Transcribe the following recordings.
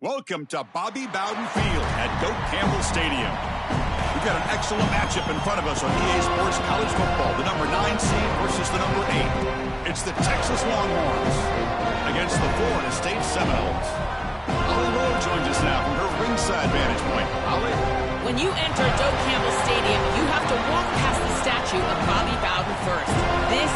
Welcome to Bobby Bowden Field at Doak Campbell Stadium. We've got an excellent matchup in front of us on EA Sports College Football. The number 9 seed versus the number 8. It's the Texas Longhorns against the Florida State Seminoles. Holly Rowe joins us now from her ringside vantage point. Holly? When you enter Doak Campbell Stadium, you have to walk past the statue of Bobby Bowden first. This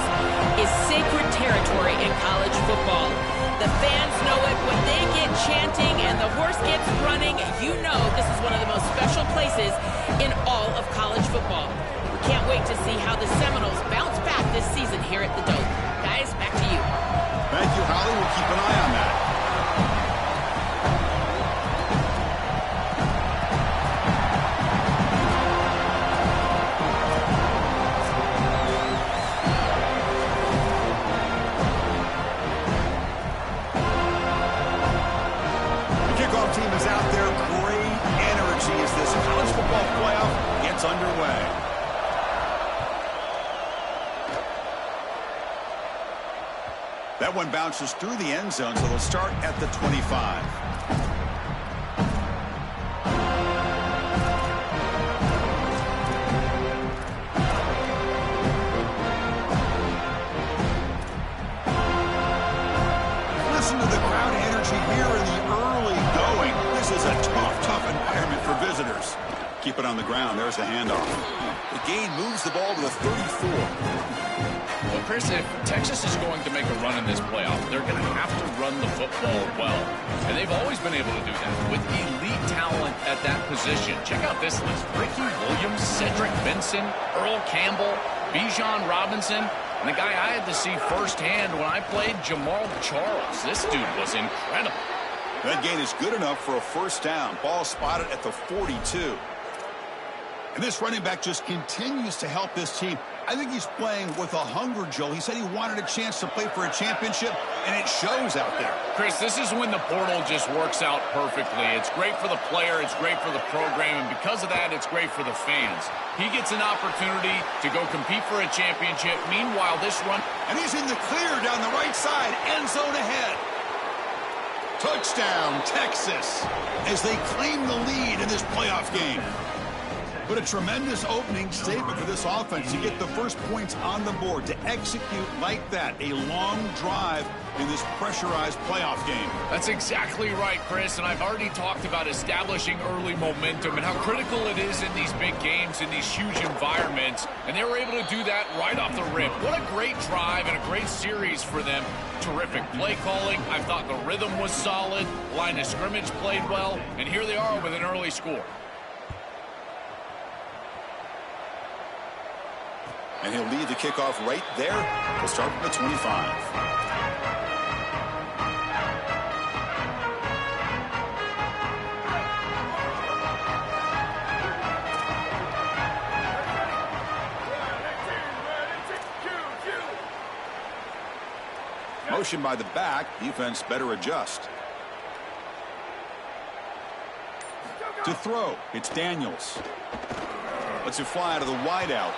is sacred territory in college football. The fans know it. When they get chanting and the horse gets running, you know this is one of the most special places in all of college football. We can't wait to see how the Seminoles bounce back this season here at the Doak. Guys, back to you. Thank you, Holly. We'll keep an eye on that. Team is out there. Great energy as this college football playoff gets underway. That one bounces through the end zone, so they'll start at the 25. Listen to the crowd energy here in the early going. This is a tough environment for visitors. Keep it on the ground. There's the handoff. The gain moves the ball to the 34. Well, Chris, if Texas is going to make a run in this playoff, they're going to have to run the football well. And they've always been able to do that with elite talent at that position. Check out this list. Ricky Williams, Cedric Benson, Earl Campbell, Bijan Robinson, and the guy I had to see firsthand when I played, Jamal Charles. This dude was incredible. That gain is good enough for a first down. Ball spotted at the 42. And this running back just continues to help this team. I think he's playing with a hunger, Joe. He said he wanted a chance to play for a championship, and it shows out there. Chris, this is when the portal just works out perfectly. It's great for the player. It's great for the program. And because of that, it's great for the fans. He gets an opportunity to go compete for a championship. Meanwhile, this run... And he's in the clear down the right side. End zone ahead. Touchdown, Texas, as they claim the lead in this playoff game. But a tremendous opening statement for this offense to get the first points on the board, to execute like that, a long drive in this pressurized playoff game. That's exactly right, Chris, and I've already talked about establishing early momentum and how critical it is in these big games, in these huge environments, and they were able to do that right off the rip. What a great drive and a great series for them. Terrific play calling. I thought the rhythm was solid, line of scrimmage played well, and here they are with an early score. And he'll lead the kickoff right there. He'll start from the 25. Motion by the back. Defense better adjust. To throw, it's Daniels. Lets it fly to the wideout.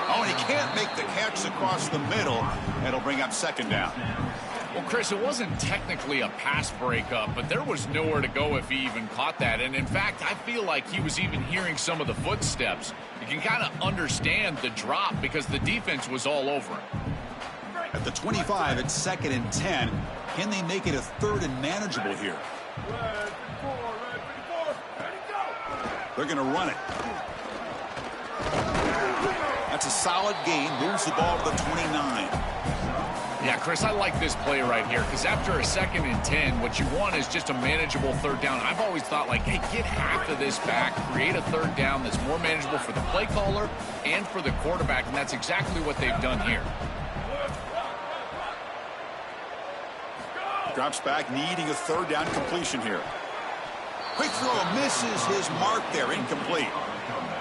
Oh, and he can't make the catch across the middle. That'll bring up second down. Well, Chris, it wasn't technically a pass breakup, but there was nowhere to go if he even caught that. And in fact, I feel like he was even hearing some of the footsteps. You can kind of understand the drop because the defense was all over him. At the 25, it's 2nd and 10. Can they make it a 3rd and manageable here? They're going to run it. That's a solid gain. Moves the ball to the 29. Yeah, Chris, I like this play right here because after a 2nd and 10, what you want is just a manageable 3rd down. I've always thought, like, hey, get half of this back, create a 3rd down that's more manageable for the play caller and for the quarterback, and that's exactly what they've done here. Drops back, needing a 3rd down completion here. Quick throw, misses his mark there, incomplete.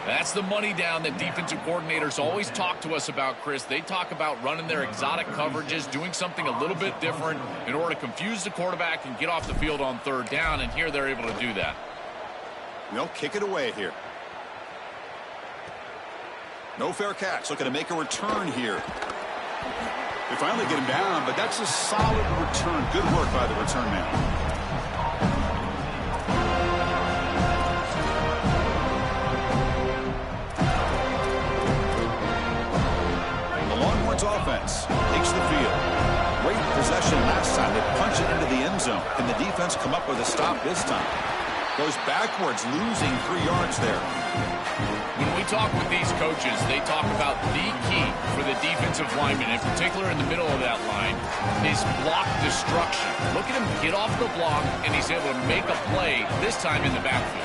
That's the money down that defensive coordinators always talk to us about, Chris. They talk about running their exotic coverages, doing something a little bit different in order to confuse the quarterback and get off the field on 3rd down, and here they're able to do that. They'll kick it away here. No fair catch. Looking to make a return here. They finally get him down, but that's a solid return. Good work by the return man. defense come up with a stop this time. Goes backwards, losing 3 yards there. When we talk with these coaches, they talk about the key for the defensive lineman, in particular in the middle of that line, is block destruction. Look at him get off the block, and he's able to make a play, this time in the backfield.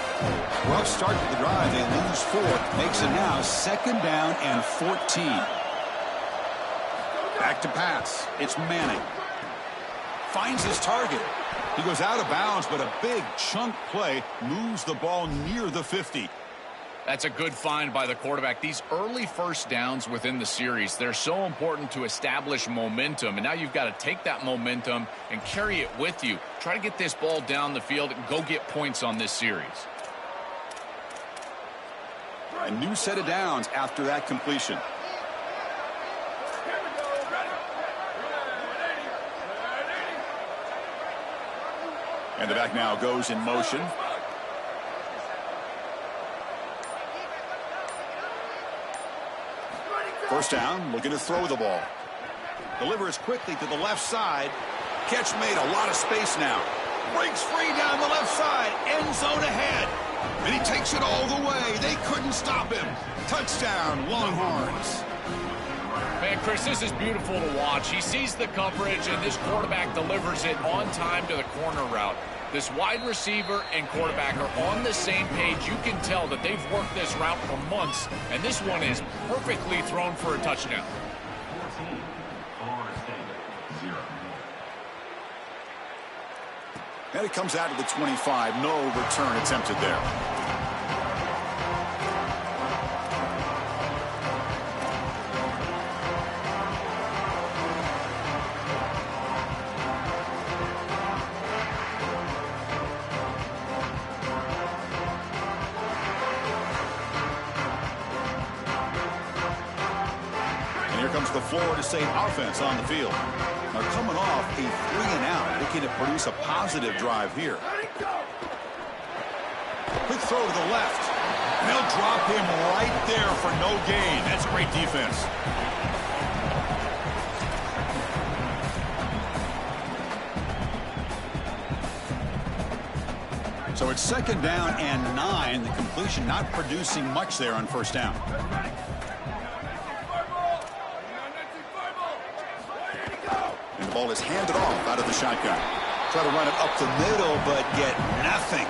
Rough start to the drive. They lose 4. Makes it now 2nd down and 14. Back to pass. It's Manning. Finds his target. He goes out of bounds, but a big chunk play moves the ball near the 50. That's a good find by the quarterback. These early first downs within the series, they're so important to establish momentum. And now you've got to take that momentum and carry it with you. Try to get this ball down the field and go get points on this series. A new set of downs after that completion. And the back now goes in motion. First down, looking to throw the ball. Delivers quickly to the left side. Catch made, a lot of space now. Breaks free down the left side. End zone ahead. And he takes it all the way. They couldn't stop him. Touchdown, Longhorns. Man, Chris, this is beautiful to watch. He sees the coverage, and this quarterback delivers it on time to the corner route. This wide receiver and quarterback are on the same page. You can tell that they've worked this route for months, and this one is perfectly thrown for a touchdown. And it comes out of the 25. No return attempted there. The Florida State offense on the field. They're coming off a 3-and-out, looking to produce a positive drive here. Quick throw to the left. And they'll drop him right there for no gain. That's great defense. So it's 2nd down and 9. The completion not producing much there on first down. Ball is handed off out of the shotgun. Try to run it up the middle, but get nothing.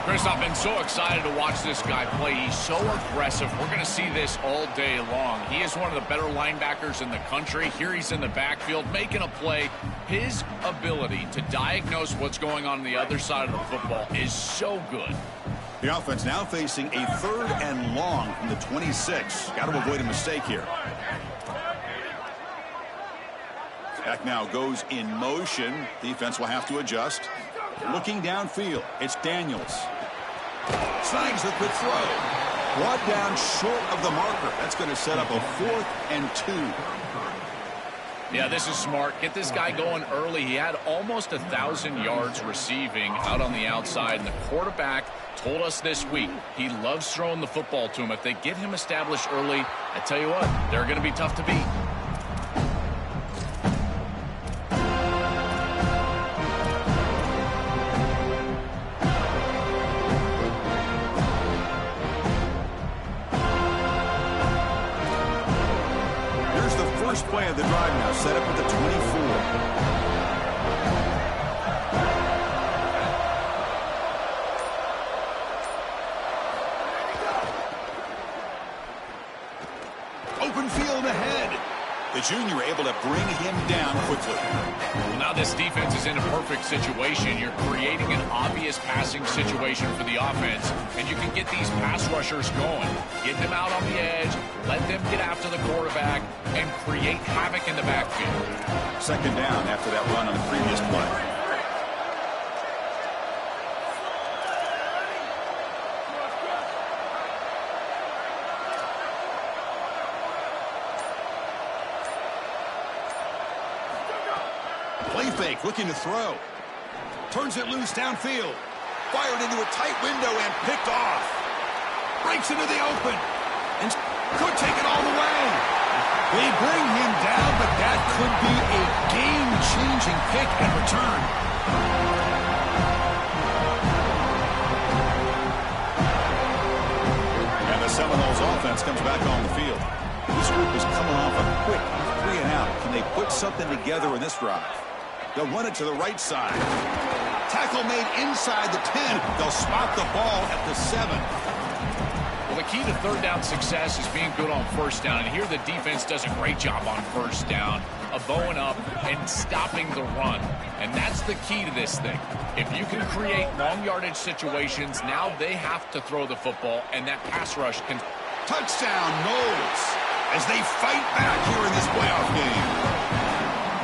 Chris, I've been so excited to watch this guy play. He's so aggressive. We're going to see this all day long. He is one of the better linebackers in the country. Here he's in the backfield making a play. His ability to diagnose what's going on the other side of the football is so good. The offense now facing a 3rd and long from the 26. Got to avoid a mistake here. Back now goes in motion. Defense will have to adjust. Looking downfield, it's Daniels. Snags the quick throw. Brought down short of the marker. That's going to set up a 4th and 2. Yeah, this is smart. Get this guy going early. He had almost 1,000 yards receiving out on the outside, and the quarterback told us this week he loves throwing the football to him. If they get him established early, I tell you what, they're going to be tough to beat. Play of the drive now, set up at the 24. Open field ahead. The junior able to bring him down quickly. Well, now this defense is in a perfect situation. You're creating an obvious passing situation for the offense, and you can get these pass rushers going. Get them out on the edge, let them get after the quarterback, and create havoc in the backfield. 2nd down after that run on the previous play. Play fake, looking to throw. Turns it loose downfield. Fired into a tight window and picked off. Breaks into the open. And could take it all the way. They bring him down, but that could be a game-changing pick and return. offense comes back on the field. This group is coming off a quick 3 and out. Can they put something together in this drive? They'll run it to the right side. Tackle made inside the 10. They'll spot the ball at the 7. Well, the key to third down success is being good on first down. And here the defense does a great job on first down of bowing up and stopping the run. And that's the key to this thing. If you can create long yardage situations, now they have to throw the football, and that pass rush can... Touchdown, Knowles, as they fight back here in this playoff game.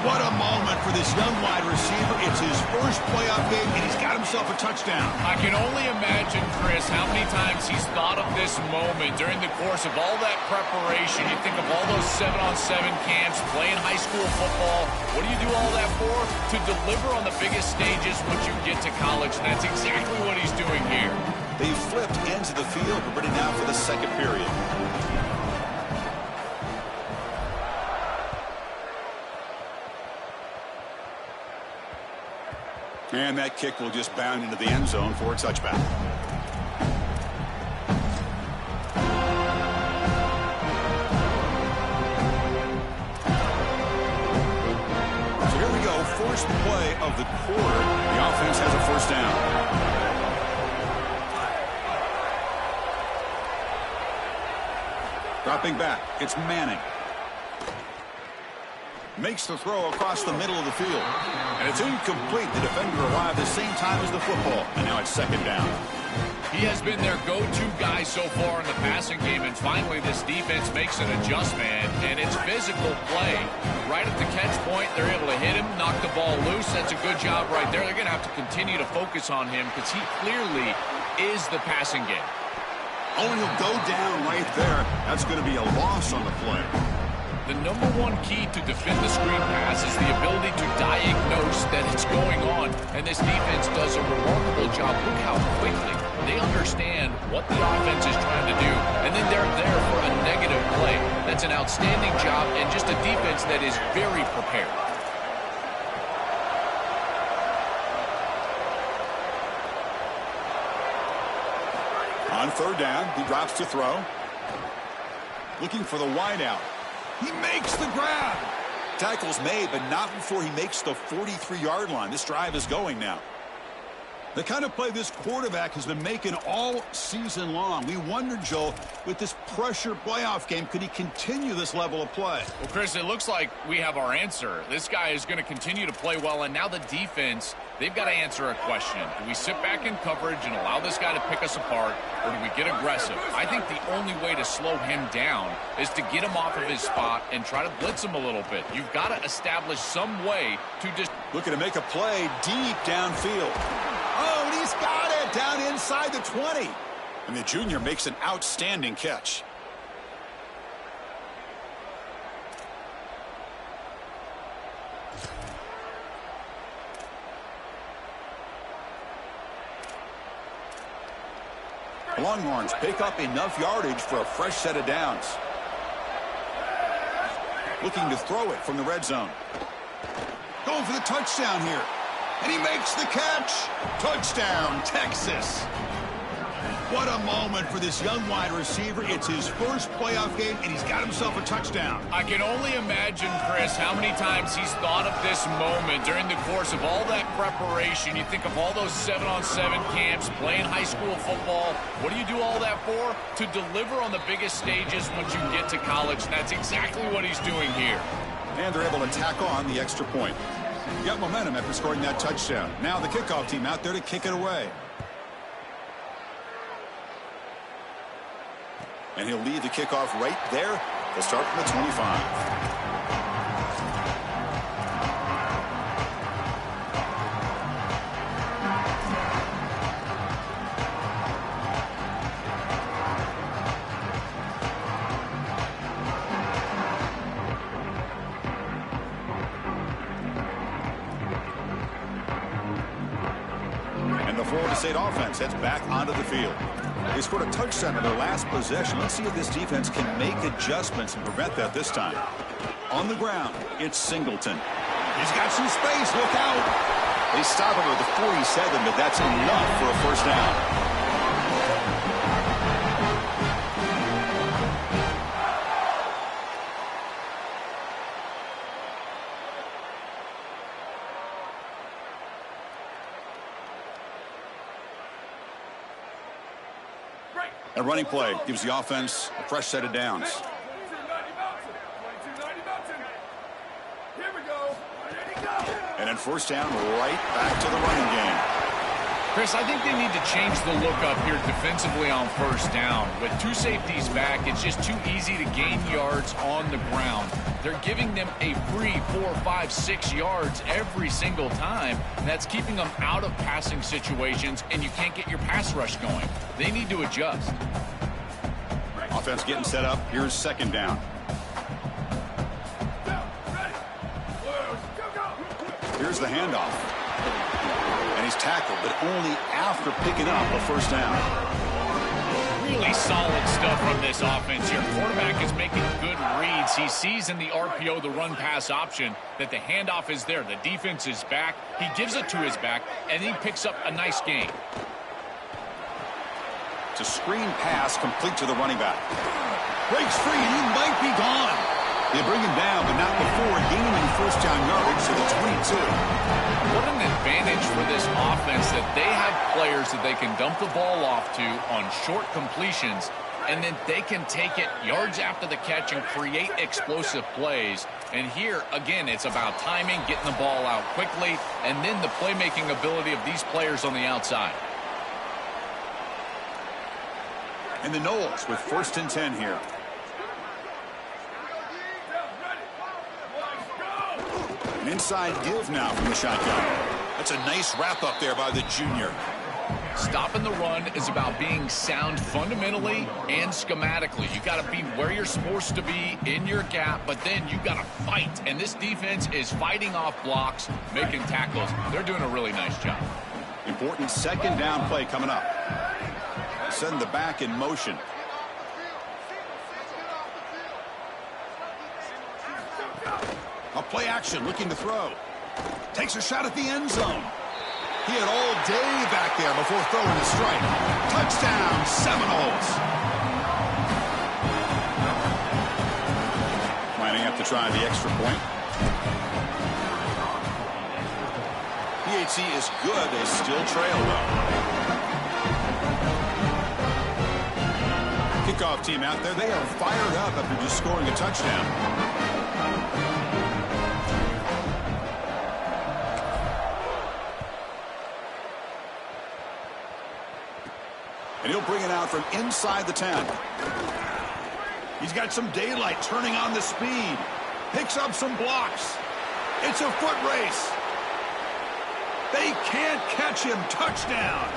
What a moment for this young wide receiver. It's his first playoff game, and he's got himself a touchdown. I can only imagine, Chris, how many times he's thought of this moment during the course of all that preparation. You think of all those 7-on-7 camps, playing high school football. What do you do all that for? To deliver on the biggest stages once you get to college, and that's exactly what he's doing here. They flipped ends of the field. We're ready now for the second period. And that kick will just bound into the end zone for a touchback. So here we go. First play of the quarter. The offense has a first down. Dropping back. It's Manning. Makes the throw across the middle of the field. And it's incomplete. The defender arrived the same time as the football. And now it's second down. He has been their go-to guy so far in the passing game. And finally, this defense makes an adjustment. And it's physical play. Right at the catch point, they're able to hit him, knock the ball loose. That's a good job right there. They're going to have to continue to focus on him because he clearly is the passing game. Oh, and he'll go down right there. That's going to be a loss on the play. The number one key to defend the screen pass is the ability to diagnose that it's going on. And this defense does a remarkable job. Look how quickly they understand what the offense is trying to do. And then they're there for a negative play. That's an outstanding job and just a defense that is very prepared. On third down, he drops to throw. Looking for the wideout. He makes the grab. Tackle's made, but not before he makes the 43-yard line. This drive is going now. The kind of play this quarterback has been making all season long. We wonder, Joel, with this pressure playoff game, could he continue this level of play? Well, Chris, it looks like we have our answer. This guy is going to continue to play well, and now the defense, they've got to answer a question. Do we sit back in coverage and allow this guy to pick us apart, or do we get aggressive? I think the only way to slow him down is to get him off of his spot and try to blitz him a little bit. You've got to establish some way to just... Looking to make a play deep downfield. Oh, and he's got it down inside the 20. And the junior makes an outstanding catch. The Longhorns pick up enough yardage for a fresh set of downs. Looking to throw it from the red zone. Going for the touchdown here. And he makes the catch. Touchdown, Texas. What a moment for this young wide receiver. It's his first playoff game, and he's got himself a touchdown. I can only imagine, Chris, how many times he's thought of this moment during the course of all that preparation. You think of all those 7-on-7 camps, playing high school football. What do you do all that for? To deliver on the biggest stages once you get to college. That's exactly what he's doing here. And they're able to tack on the extra point. Got momentum after scoring that touchdown. Now the kickoff team out there to kick it away. And he'll lead the kickoff right there. They'll start from the 25. Florida State offense heads back onto the field. They scored a touchdown in their last possession. Let's see if this defense can make adjustments and prevent that this time. On the ground, it's Singleton. He's got some space. Look out. They stop him at the 47, but that's enough for a first down. A running play gives the offense a fresh set of downs. And then first down, right back to the running game. Chris, I think they need to change the look up here defensively on first down. With two safeties back, it's just too easy to gain yards on the ground. They're giving them a free 4, 5, 6 yards every single time, and that's keeping them out of passing situations, and you can't get your pass rush going. They need to adjust. Offense getting set up. Here's second down. Here's the handoff. And he's tackled, but only after picking up a first down. Really solid stuff from this offense here. Quarterback is making good reads. He sees in the RPO the run-pass option that the handoff is there. The defense is back. He gives it to his back, and he picks up a nice gain. It's a screen pass complete to the running back. Breaks free, and he might be gone. They bring him down, but not before gaining any first down yardage to the 22. What an advantage for this offense that they have players that they can dump the ball off to on short completions, and then they can take it yards after the catch and create explosive plays. And here, again, it's about timing, getting the ball out quickly, and then the playmaking ability of these players on the outside. And the Noles with first and 10 here. An inside give now from the shotgun. That's a nice wrap up there by the junior. Stopping the run is about being sound fundamentally and schematically. You got to be where you're supposed to be in your gap, but then you got to fight. And this defense is fighting off blocks, making tackles. They're doing a really nice job. Important second down play coming up. Send the back in motion. A play action, looking to throw. Takes a shot at the end zone. He had all day back there before throwing a strike. Touchdown, Seminoles. Lining up to try the extra point. PAT is good. They still trail, though. Kickoff team out there. They are fired up after just scoring a touchdown. And he'll bring it out from inside the 10. He's got some daylight turning on the speed. Picks up some blocks. It's a foot race. They can't catch him. Touchdown.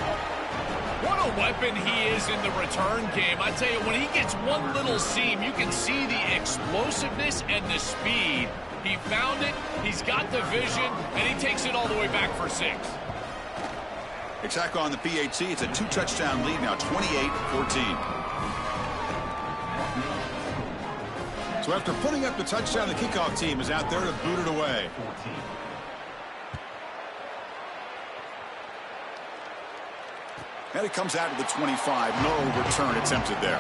What a weapon he is in the return game. I tell you, when he gets one little seam, you can see the explosiveness and the speed. He found it, he's got the vision, and he takes it all the way back for 6. Attack on the PAT. It's a 2-touchdown lead now, 28-14. So after putting up the touchdown, the kickoff team is out there to boot it away. And it comes out to the 25. No return attempted there.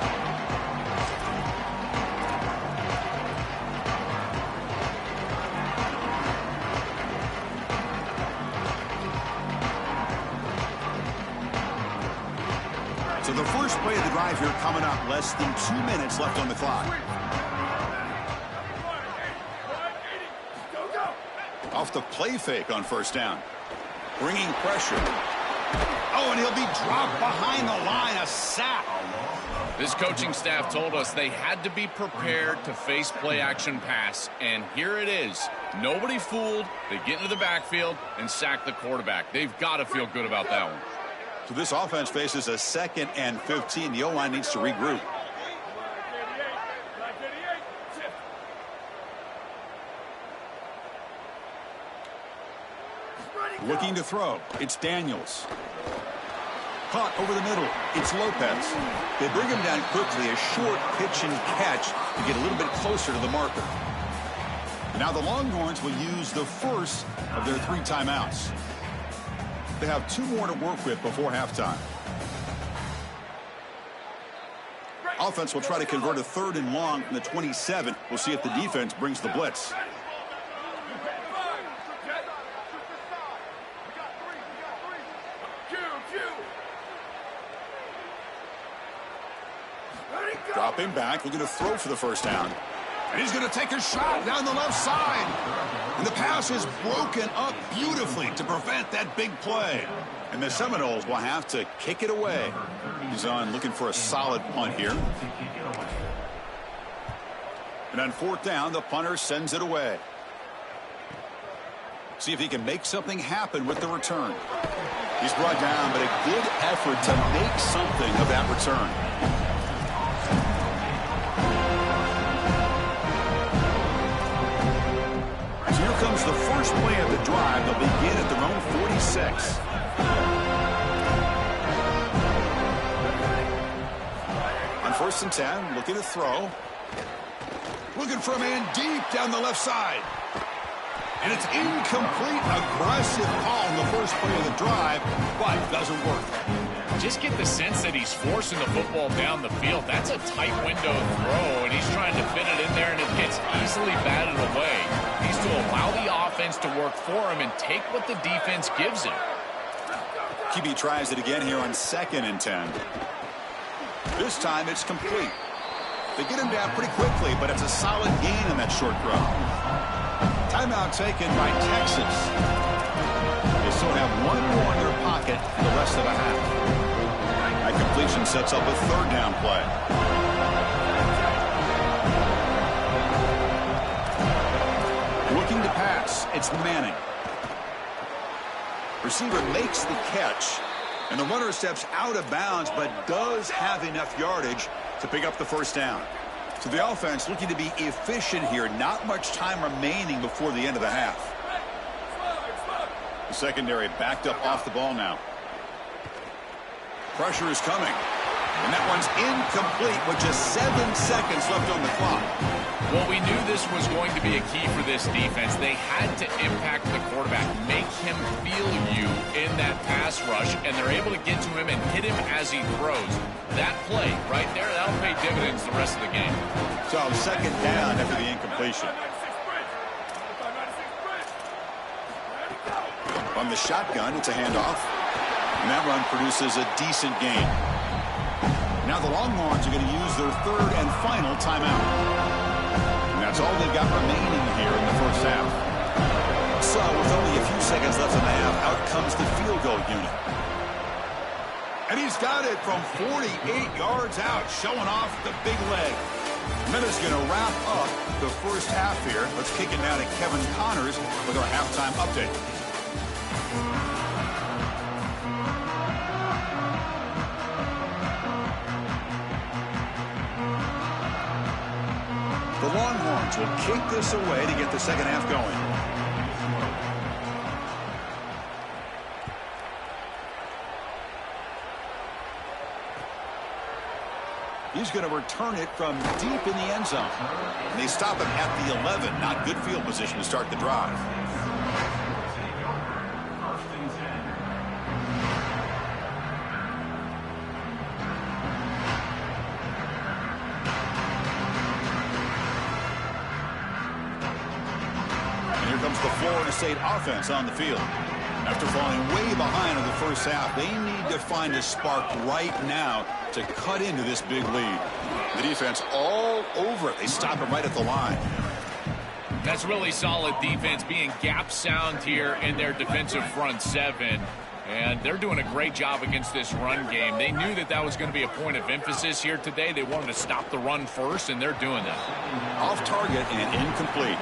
So the first play of the drive here coming up. Less than 2 minutes left on the clock. Off the play fake on first down. Bringing pressure. Oh, and he'll be dropped behind the line. A sack. This coaching staff told us they had to be prepared to face play-action pass, and here it is. Nobody fooled. They get into the backfield and sack the quarterback. They've got to feel good about that one. So this offense faces a 2nd and 15. The O-line needs to regroup. Looking to throw. It's Daniels. Caught over the middle. It's Lopez. They bring him down quickly. A short pitch and catch to get a little bit closer to the marker. Now the Longhorns will use the first of their 3 timeouts. They have 2 more to work with before halftime. Offense will try to convert a 3rd and long from the 27. We'll see if the defense brings the blitz. Dropping back, looking to throw for the first down. And he's going to take a shot down the left side. And the pass is broken up beautifully to prevent that big play. And the Seminoles will have to kick it away. He's on looking for a solid punt here. And on fourth down, the punter sends it away. See if he can make something happen with the return. He's brought down, but a good effort to make something of that return. So here comes the first play of the drive. They'll begin at their own 46. On 1st and 10, looking to throw. Looking for a man deep down the left side. And it's incomplete. Aggressive call in the first play of the drive, but doesn't work. Just get the sense that he's forcing the football down the field. That's a tight window throw, and he's trying to fit it in there, and it gets easily batted away. He needs to allow the offense to work for him and take what the defense gives him. QB tries it again here on 2nd and 10. This time it's complete. They get him down pretty quickly, but it's a solid gain on that short throw. Timeout taken by Texas. They still have one more in their pocket for the rest of the half. That completion sets up a 3rd down play. Looking to pass. It's Manning. Receiver makes the catch, and the runner steps out of bounds, but does have enough yardage to pick up the first down. So the offense looking to be efficient here. Not much time remaining before the end of the half. The secondary backed up off the ball now. Pressure is coming. And that one's incomplete with just 7 seconds left on the clock. Well, we knew this was going to be a key for this defense. They had to impact the quarterback, make him feel you in that pass rush, and they're able to get to him and hit him as he throws. That play right there, that'll pay dividends the rest of the game. So 2nd down after the incompletion. On the shotgun, it's a handoff. And that run produces a decent gain. Now the Longhorns are going to use their 3rd and final timeout. And that's all they've got remaining here in the first half. So with only a few seconds left in the half, out comes the field goal unit. And he's got it from 48 yards out, showing off the big leg. Minutes going to wrap up the first half here. Let's kick it now to Kevin Connors with our halftime update. The Longhorns will kick this away to get the second half going. He's going to return it from deep in the end zone. And they stop him at the 11. Not good field position to start the drive. The Florida State offense on the field. After falling way behind in the first half, they need to find a spark right now to cut into this big lead. The defense all over it. They stop him right at the line. That's really solid defense, being gap sound here in their defensive front 7. And they're doing a great job against this run game. They knew that that was going to be a point of emphasis here today. They wanted to stop the run first, and they're doing that. Off target and incomplete.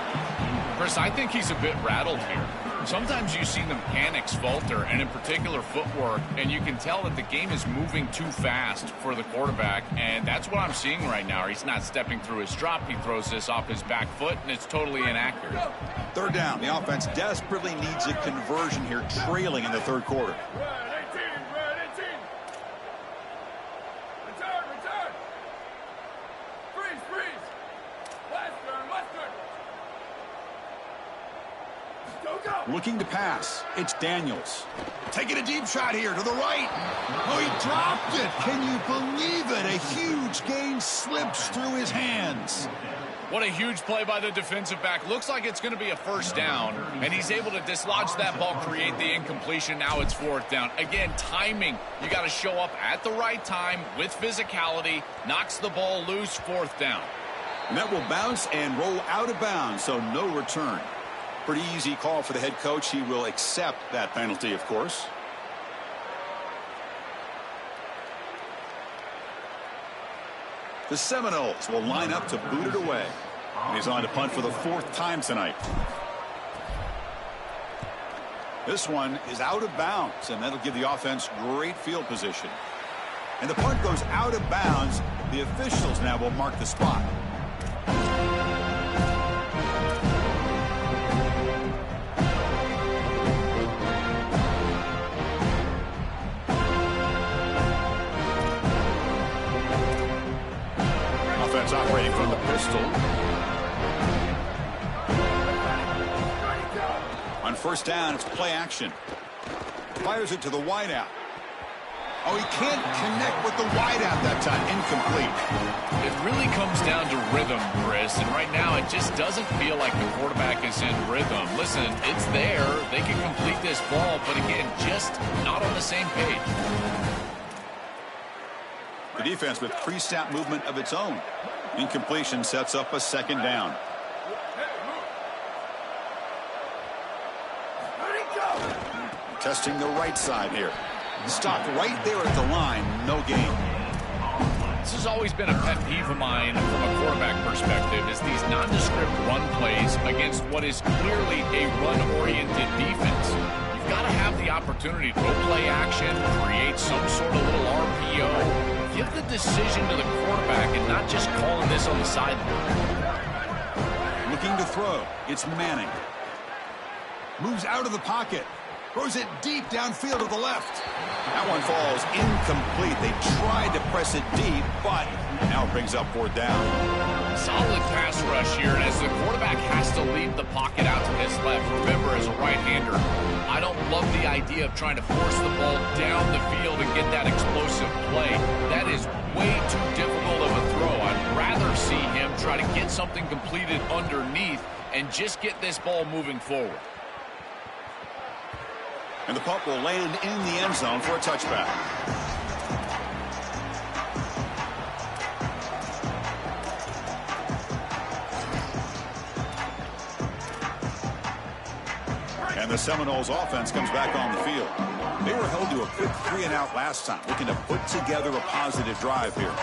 Chris, I think he's a bit rattled here. Sometimes you see the mechanics falter, and in particular footwork, and you can tell that the game is moving too fast for the quarterback, and that's what I'm seeing right now. He's not stepping through his drop. He throws this off his back foot, and it's totally inaccurate. 3rd down. The offense desperately needs a conversion here, trailing in the 3rd quarter. Looking to pass. It's Daniels. Taking a deep shot here to the right. Oh, he dropped it. Can you believe it? A huge gain slips through his hands. What a huge play by the defensive back. Looks like it's going to be a first down, and he's able to dislodge that ball, create the incompletion. Now it's fourth down. Again, timing. You got to show up at the right time with physicality. Knocks the ball loose, fourth down. And that will bounce and roll out of bounds, so no return. Pretty easy call for the head coach. He will accept that penalty, of course. The Seminoles will line up to boot it away. And he's on to punt for the fourth time tonight. This one is out of bounds, and that'll give the offense great field position. And the punt goes out of bounds. The officials now will mark the spot. Operating from the pistol. On first down, it's play action. Fires it to the wideout. Oh, he can't connect with the wideout that time. Incomplete. It really comes down to rhythm, Chris, and right now it just doesn't feel like the quarterback is in rhythm. Listen, it's there. They can complete this ball, but again, just not on the same page. The defense with pre-snap movement of its own. Incompletion sets up a second down. Testing the right side here. Stopped right there at the line. No gain. This has always been a pet peeve of mine from a quarterback perspective, is these nondescript run plays against what is clearly a run-oriented defense. You've got to have the opportunity to go play action, create some sort of little RPO. Give the decision to the quarterback and not just calling this on the sideline. Looking to throw. It's Manning. Moves out of the pocket. Throws it deep downfield to the left. That one falls incomplete. They tried to press it deep, but now it brings up fourth down. Solid pass rush here as the quarterback has to leave the pocket out to his left. Remember, as a right-hander, I don't love the idea of trying to force the ball down the field and get that explosive play. That is way too difficult of a throw. I'd rather see him try to get something completed underneath and just get this ball moving forward. And the punt will land in the end zone for a touchback. And the Seminoles offense comes back on the field. They were held to a quick 3-and-out last time, looking to put together a positive drive here.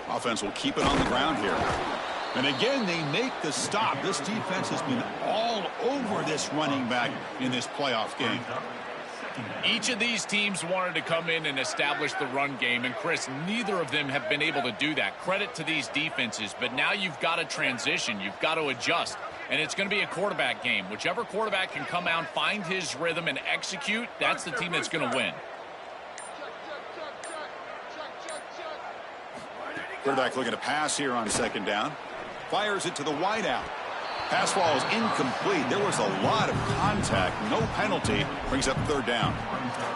Offense will keep it on the ground here. And again, they make the stop. This defense has been all over this running back in this playoff game. Each of these teams wanted to come in and establish the run game, and Chris, neither of them have been able to do that. Credit to these defenses, but now you've got to transition. You've got to adjust, and it's going to be a quarterback game. Whichever quarterback can come out, find his rhythm, and execute, that's the team that's going to win. Quarterback looking to pass here on second down. Fires it to the wideout. Pass ball is incomplete. There was a lot of contact. No penalty. Brings up third down.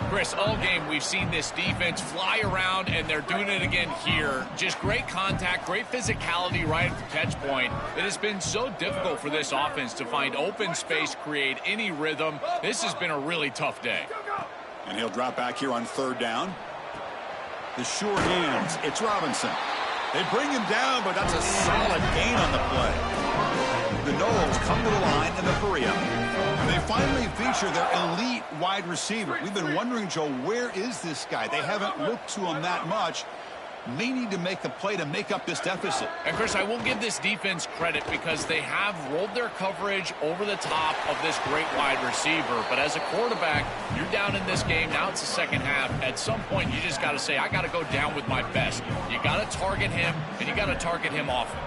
Chris, all game we've seen this defense fly around, and they're doing it again here. Just great contact, great physicality right at the catch point. It has been so difficult for this offense to find open space, create any rhythm. This has been a really tough day. And he'll drop back here on third down. The sure hands. It's Robinson. They bring him down, but that's a solid gain on the play. The Noles come to the line in the hurry up. They finally feature their elite wide receiver. We've been wondering, Joe, where is this guy? They haven't looked to him that much. May need to make the play to make up this deficit. And, Chris, I will give this defense credit because they have rolled their coverage over the top of this great wide receiver. But as a quarterback, you're down in this game. Now it's the second half. At some point, you just got to say, I got to go down with my best. You got to target him, and you got to target him often.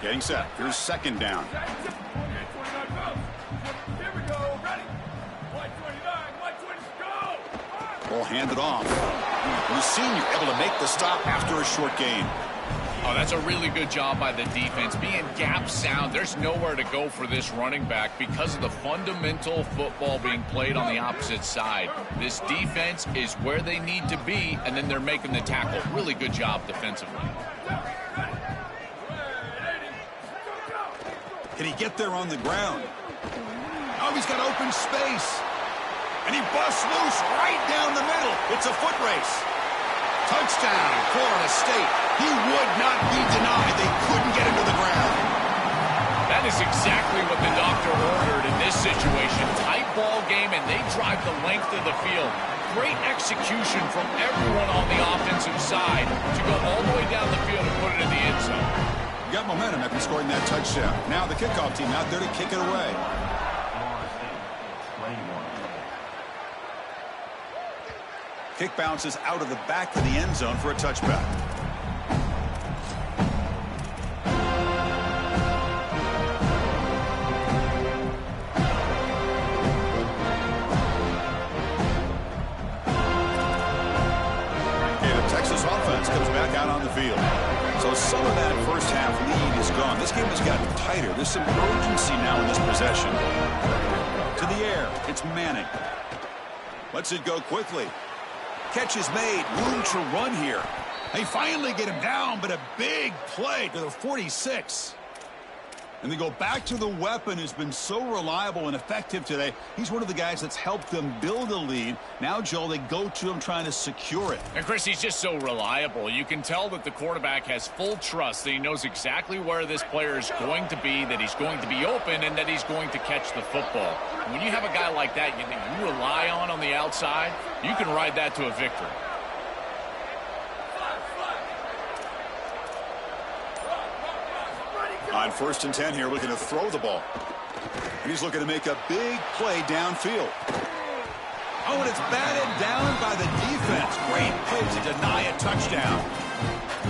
Getting set. Here's second down. Ball handed off. The senior able to make the stop after a short gain. Oh, that's a really good job by the defense. Being gap sound, there's nowhere to go for this running back because of the fundamental football being played on the opposite side. This defense is where they need to be, and then they're making the tackle. Really good job defensively. Can he get there on the ground? Oh, he's got open space. And he busts loose right down the middle. It's a foot race. Touchdown, Florida State. He would not be denied. They couldn't get him to the ground. That is exactly what the doctor ordered in this situation. Tight ball game, and they drive the length of the field. Great execution from everyone on the offensive side to go all the way down the field and put it in the end zone. You got momentum after scoring that touchdown. Now the kickoff team out there to kick it away. Kick bounces out of the back of the end zone for a touchback. Okay, the Texas offense comes back out on the field. So some of that first half lead is gone. This game has gotten tighter. There's some urgency now in this possession. To the air, it's Manning. Lets it go quickly. Catch is made. Room to run here. They finally get him down, but a big play to the 46. And they go back to the weapon who's been so reliable and effective today. He's one of the guys that's helped them build a lead. Now, Joel, they go to him trying to secure it. And, Chris, he's just so reliable. You can tell that the quarterback has full trust, that he knows exactly where this player is going to be, that he's going to be open, and that he's going to catch the football. When you have a guy like that you rely on the outside, you can ride that to a victory. On 1st and 10 here, looking to throw the ball. And he's looking to make a big play downfield. Oh, and it's batted down by the defense. Great play to deny a touchdown.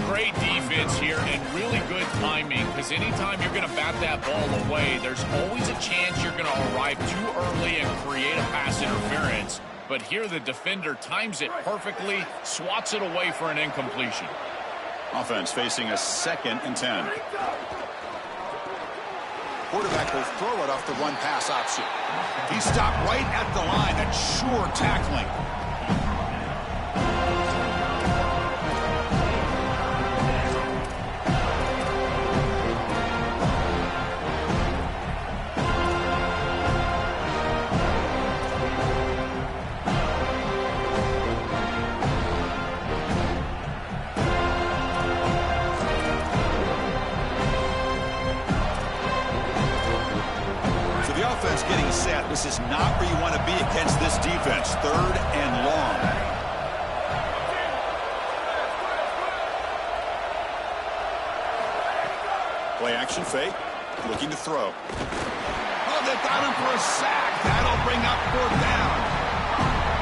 Great defense here and really good timing, because anytime you're going to bat that ball away, there's always a chance you're going to arrive too early and create a pass interference. But here the defender times it perfectly, swats it away for an incompletion. Offense facing a 2nd and 10. Quarterback will throw it off the run-pass option. He stopped right at the line. That's sure tackling. Getting set. This is not where you want to be against this defense. 3rd and long. Play action fake. Looking to throw. Oh, they got him for a sack. That'll bring up 4th down.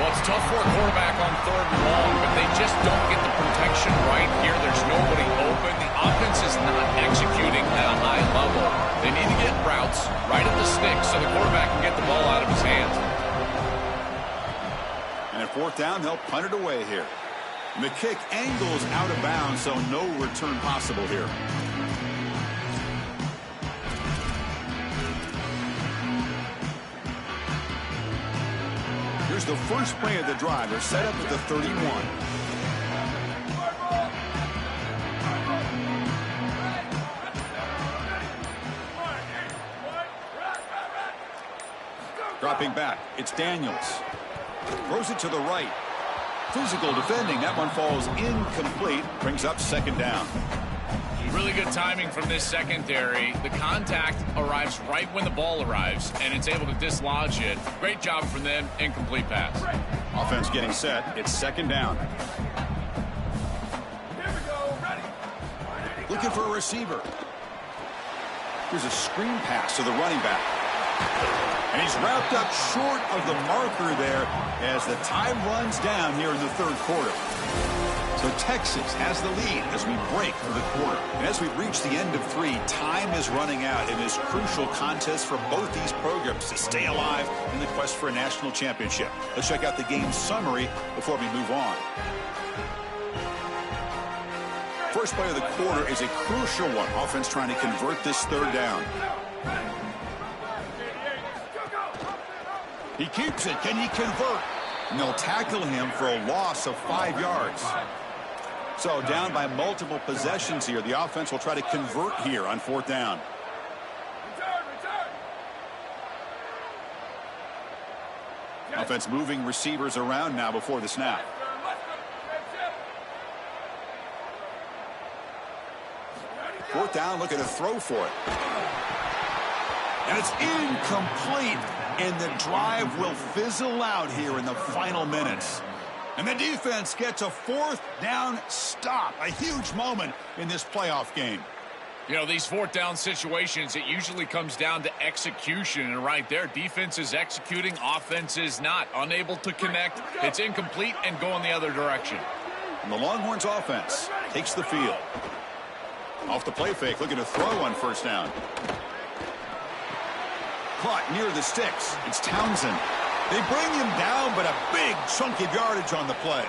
Well, it's tough for a quarterback on 3rd and long, but they just don't get the protection right here. There's nobody open. The offense is not executing at a high level. They need to get routes right at the stick so the quarterback can get the ball out of his hands. And at 4th down, they'll punt it away here. And the kick angles out of bounds, so no return possible here. Here's the first play of the drive. They're set up at the 31. Dropping back, it's Daniels. Throws it to the right. Physical defending. That one falls incomplete. Brings up 2nd down. Really good timing from this secondary. The contact arrives right when the ball arrives, and it's able to dislodge it. Great job from them. Incomplete pass. Offense getting set. It's 2nd down. Looking for a receiver. Here's a screen pass to the running back. And he's wrapped up short of the marker there as the time runs down here in the 3rd quarter. So Texas has the lead as we break for the quarter. And as we reach the end of 3, time is running out in this crucial contest for both these programs to stay alive in the quest for a national championship. Let's check out the game summary before we move on. First play of the quarter is a crucial one. Offense trying to convert this third down. He keeps it. Can he convert? And they'll tackle him for a loss of 5 yards. So down by multiple possessions here. The offense will try to convert here on 4th down. Offense moving receivers around now before the snap. Fourth down, looking to throw for it. And it's incomplete. And the drive will fizzle out here in the final minutes. And the defense gets a 4th down stop. A huge moment in this playoff game. You know, these 4th down situations, it usually comes down to execution. And right there, defense is executing, offense is not. Unable to connect, it's incomplete and go in the other direction. And the Longhorns offense takes the field. Off the play fake, looking to throw on 1st down. Caught near the sticks. It's Townsend. They bring him down, but a big chunk of yardage on the play.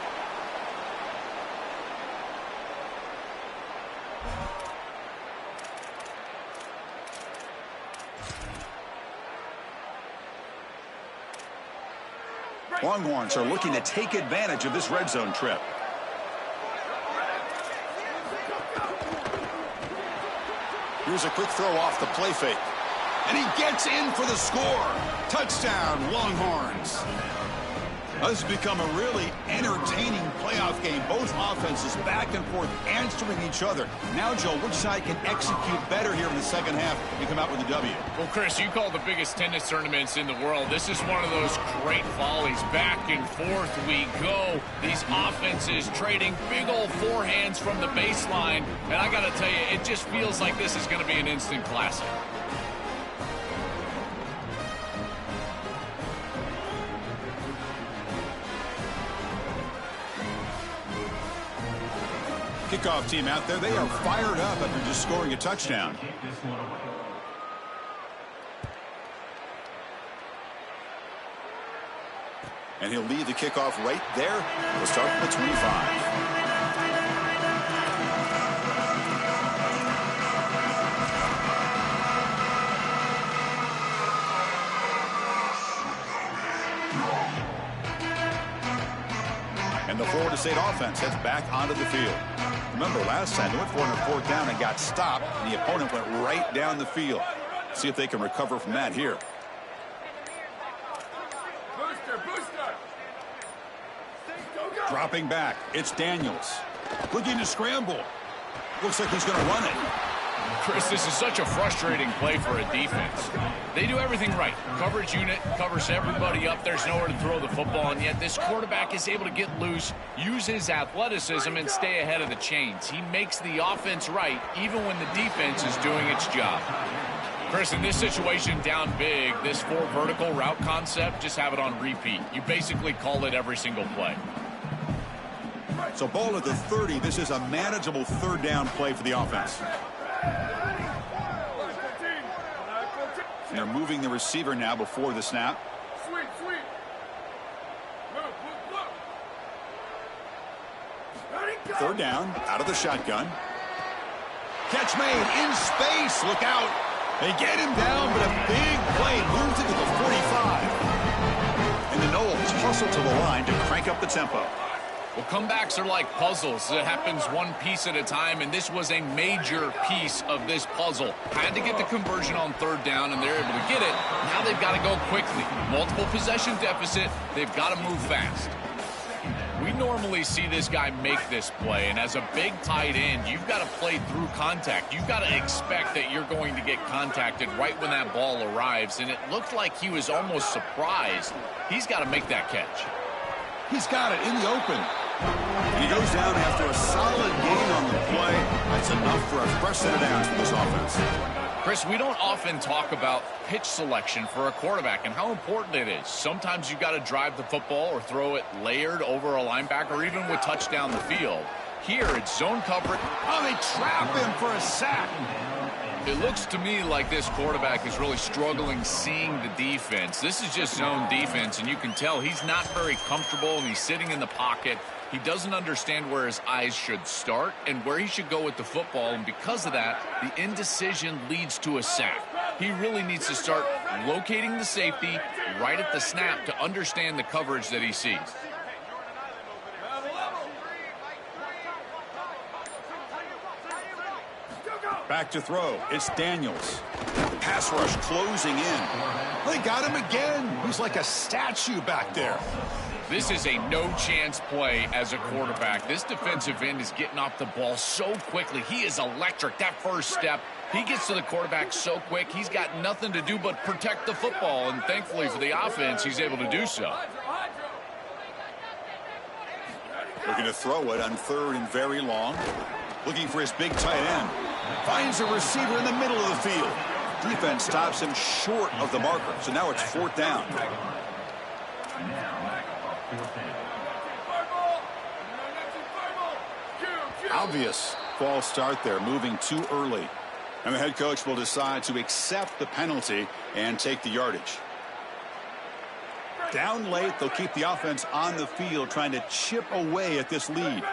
Longhorns are looking to take advantage of this red zone trip. Here's a quick throw off the play fake. And he gets in for the score. Touchdown, Longhorns. This has become a really entertaining playoff game. Both offenses back and forth answering each other. Now, Joe, which side can execute better here in the second half and come out with a W? Well, Chris, you call the biggest tennis tournaments in the world. This is one of those great volleys. Back and forth we go. These offenses trading big old forehands from the baseline. And I got to tell you, it just feels like this is going to be an instant classic. Kickoff team out there. They are fired up after just scoring a touchdown. And he'll lead the kickoff right there. We'll start from the 25. And the Florida State offense heads back onto the field. Remember, last time they went for it on 4th down and got stopped, and the opponent went right down the field. See if they can recover from that here. Dropping back, it's Daniels. Looking to scramble. Looks like he's going to run it. Chris, this is such a frustrating play for a defense. They do everything right. Coverage unit covers everybody up. There's nowhere to throw the football, and yet this quarterback is able to get loose, use his athleticism, and stay ahead of the chains. He makes the offense right, even when the defense is doing its job. Chris, in this situation down big, this 4 vertical route concept, just have it on repeat. You basically call it every single play. So ball at the 30. This is a manageable 3rd down play for the offense. They're moving the receiver now before the snap. Third down, out of the shotgun. Catch made in space. Look out. They get him down, but a big play moves it to the 45. And the Noles hustle to the line to crank up the tempo. Well, comebacks are like puzzles. It happens one piece at a time, and this was a major piece of this puzzle. Had to get the conversion on 3rd down, and they're able to get it. Now they've got to go quickly. Multiple possession deficit. They've got to move fast. We normally see this guy make this play, and as a big tight end, you've got to play through contact. You've got to expect that you're going to get contacted right when that ball arrives, and it looked like he was almost surprised. He's got to make that catch. He's got it in the open. And he goes down after a solid gain on the play. That's enough for a fresh set of downs for this offense. Chris, we don't often talk about pitch selection for a quarterback and how important it is. Sometimes you've got to drive the football or throw it layered over a linebacker or even with touch down the field. Here, it's zone coverage. Oh, they trap him for a sack. It looks to me like this quarterback is really struggling seeing the defense. This is just zone defense, and you can tell he's not very comfortable, and he's sitting in the pocket. He doesn't understand where his eyes should start and where he should go with the football, and because of that, the indecision leads to a sack. He really needs to start locating the safety right at the snap to understand the coverage that he sees. Back to throw. It's Daniels. Pass rush closing in. They got him again. He's like a statue back there. This is a no-chance play as a quarterback. This defensive end is getting off the ball so quickly. He is electric. That first step, he gets to the quarterback so quick, he's got nothing to do but protect the football, and thankfully for the offense, he's able to do so. Looking to throw it on 3rd and very long. Looking for his big tight end. Finds a receiver in the middle of the field. Defense stops him short of the marker, so now it's 4th down. Obvious false start there, moving too early. And the head coach will decide to accept the penalty and take the yardage. Down late, they'll keep the offense on the field, trying to chip away at this lead.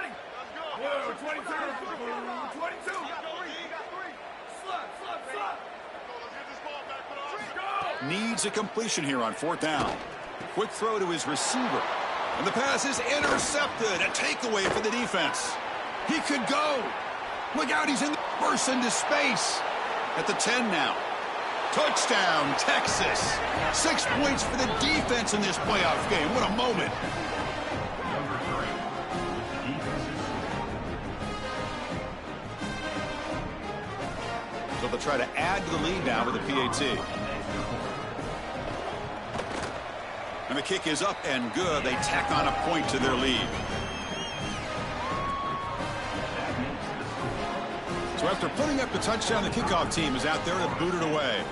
Needs a completion here on 4th down. Quick throw to his receiver. And the pass is intercepted. A takeaway for the defense. He could go. Look out, he's in the burst into space. At the 10 now. Touchdown, Texas. 6 points for the defense in this playoff game. What a moment. So they'll try to add to the lead now with a PAT. And the kick is up and good. They tack on a point to their lead. So after putting up the touchdown, the kickoff team is out there to boot it away.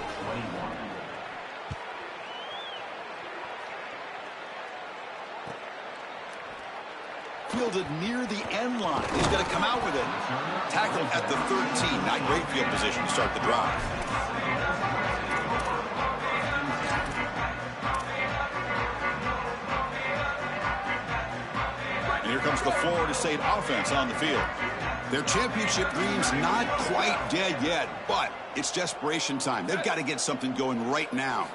Fielded near the end line. He's going to come out with it. Tackled at the 13. Not great field position to start the drive. And here comes the Florida State offense on the field. Their championship dream's not quite dead yet, but it's desperation time. They've got to get something going right now.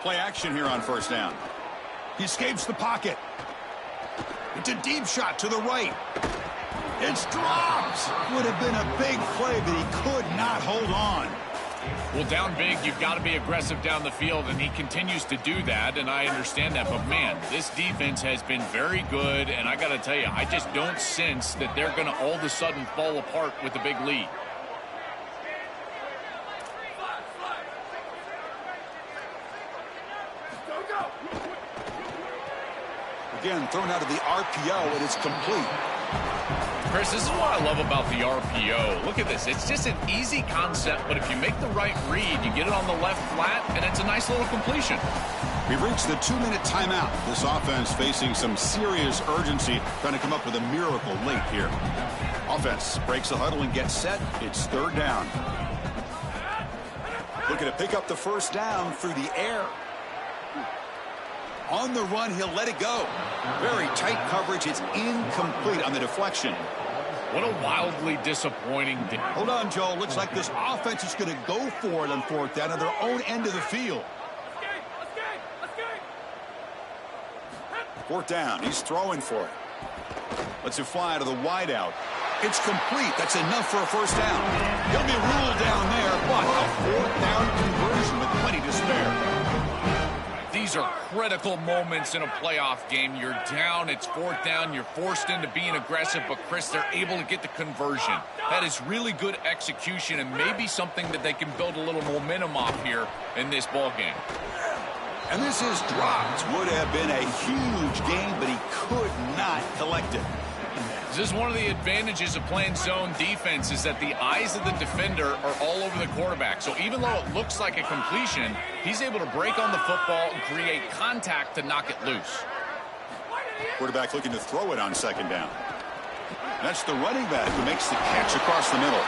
Play action here on 1st down. He escapes the pocket. It's a deep shot to the right. It's dropped. Would have been a big play, but he could not hold on. Well, down big, you've got to be aggressive down the field, and he continues to do that, and I understand that. But, man, this defense has been very good, and I got to tell you, I just don't sense that they're going to all of a sudden fall apart with a big lead. Again, thrown out of the RPO, and it's complete. Chris, this is what I love about the RPO. Look at this. It's just an easy concept, but if you make the right read, you get it on the left flat, and it's a nice little completion. We've reached the 2-minute timeout. This offense facing some serious urgency, trying to come up with a miracle late here. Offense breaks the huddle and gets set. It's 3rd down. Looking to pick up the 1st down through the air. On the run, he'll let it go. Very tight coverage. It's incomplete on the deflection. What a wildly disappointing day. Hold on, Joe. Looks like this offense is going to go for it on 4th down at their own end of the field. 4th down. He's throwing for it. Lets it fly to the wideout. It's complete. That's enough for a 1st down. He'll be ruled down there, but a 4th down conversion with plenty to spare. These are critical moments in a playoff game. You're down, it's 4th down, you're forced into being aggressive, but Chris, they're able to get the conversion. That is really good execution and maybe something that they can build a little momentum off here in this ball game. And this is dropped. Would have been a huge game, but he could not collect it. This is one of the advantages of playing zone defense is that the eyes of the defender are all over the quarterback. So even though it looks like a completion, he's able to break on the football and create contact to knock it loose. Quarterback looking to throw it on 2nd down. That's the running back who makes the catch across the middle.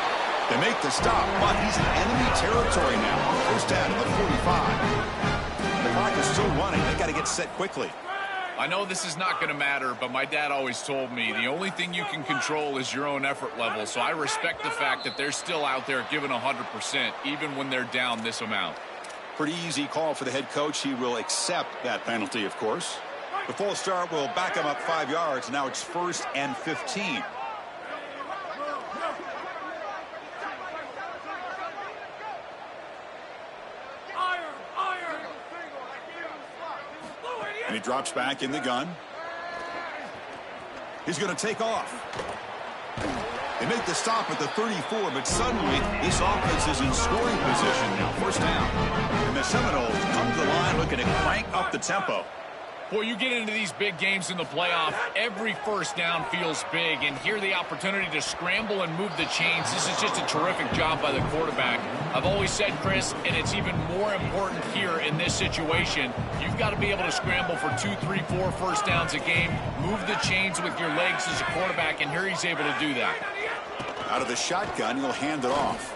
They make the stop, but he's in enemy territory now. First down at the 45. The clock is still running. They got to get set quickly. I know this is not going to matter, but my dad always told me the only thing you can control is your own effort level. So I respect the fact that they're still out there giving 100%, even when they're down this amount. Pretty easy call for the head coach. He will accept that penalty, of course. The full start will back him up 5 yards. Now it's 1st and 15. And he drops back in the gun. He's going to take off. They make the stop at the 34, but suddenly this offense is in scoring position now. First down. And the Seminoles come to the line looking to crank up the tempo. Boy, you get into these big games in the playoff, every first down feels big, and here the opportunity to scramble and move the chains. This is just a terrific job by the quarterback. I've always said, Chris, and it's even more important here in this situation, you've got to be able to scramble for 2, 3, 4 first downs a game, move the chains with your legs as a quarterback, and here he's able to do that. Out of the shotgun, he'll hand it off.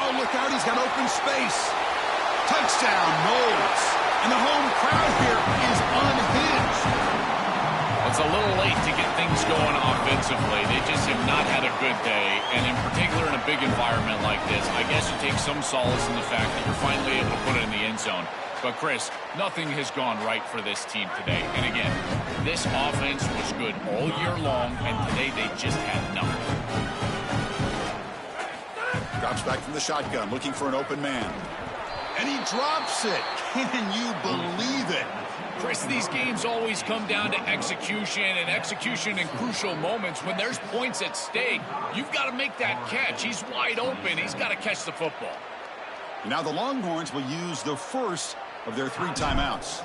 Oh, look out, he's got open space. Touchdown, Noles. And the home crowd here is unhinged. It's a little late to get things going offensively. They just have not had a good day, and in particular in a big environment like this, I guess you take some solace in the fact that you're finally able to put it in the end zone. But, Chris, nothing has gone right for this team today. And again, this offense was good all year long, and today they just had nothing. Drops back from the shotgun, looking for an open man. And he drops it. Can you believe it? Chris, these games always come down to execution, and execution in crucial moments. When there's points at stake, you've got to make that catch. He's wide open. He's got to catch the football. Now the Longhorns will use the first of their 3 timeouts.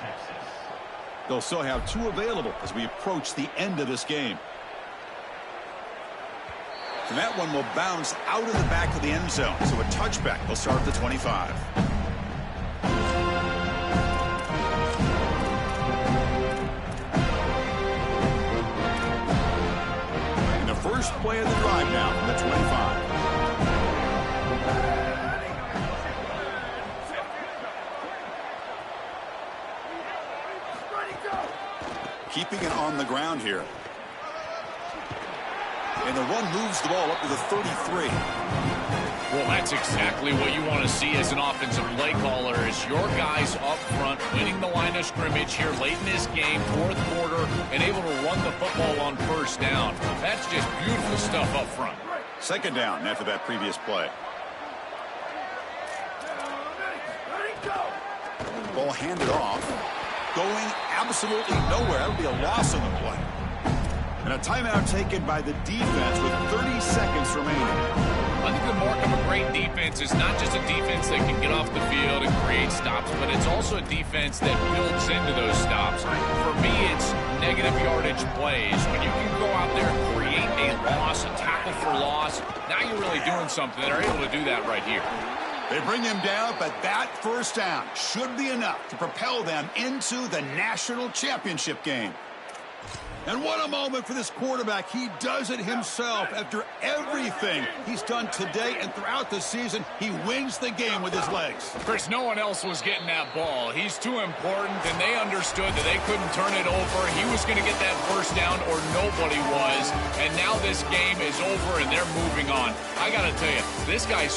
They'll still have 2 available as we approach the end of this game. And that one will bounce out of the back of the end zone. So a touchback will start at the 25. And the first play of the drive now from the 25. Keeping it on the ground here. And the run moves the ball up to the 33. Well, that's exactly what you want to see as an offensive play caller, is your guys up front winning the line of scrimmage here late in this game, 4th quarter, and able to run the football on first down. That's just beautiful stuff up front. 2nd down after that previous play. Ball handed off. Going absolutely nowhere. That would be a loss on the play. And a timeout taken by the defense with 30 seconds remaining. I think the mark of a great defense is not just a defense that can get off the field and create stops, but it's also a defense that builds into those stops. For me, it's negative yardage plays. When you can go out there and create a loss, a tackle for loss, now you're really doing something. They're able to do that right here. They bring him down, but that first down should be enough to propel them into the national championship game. And what a moment for this quarterback. He does it himself. After everything he's done today and throughout the season, he wins the game with his legs. Chris, no one else was getting that ball. He's too important, and they understood that they couldn't turn it over. He was going to get that first down, or nobody was. And now this game is over, and they're moving on. I got to tell you, this guy's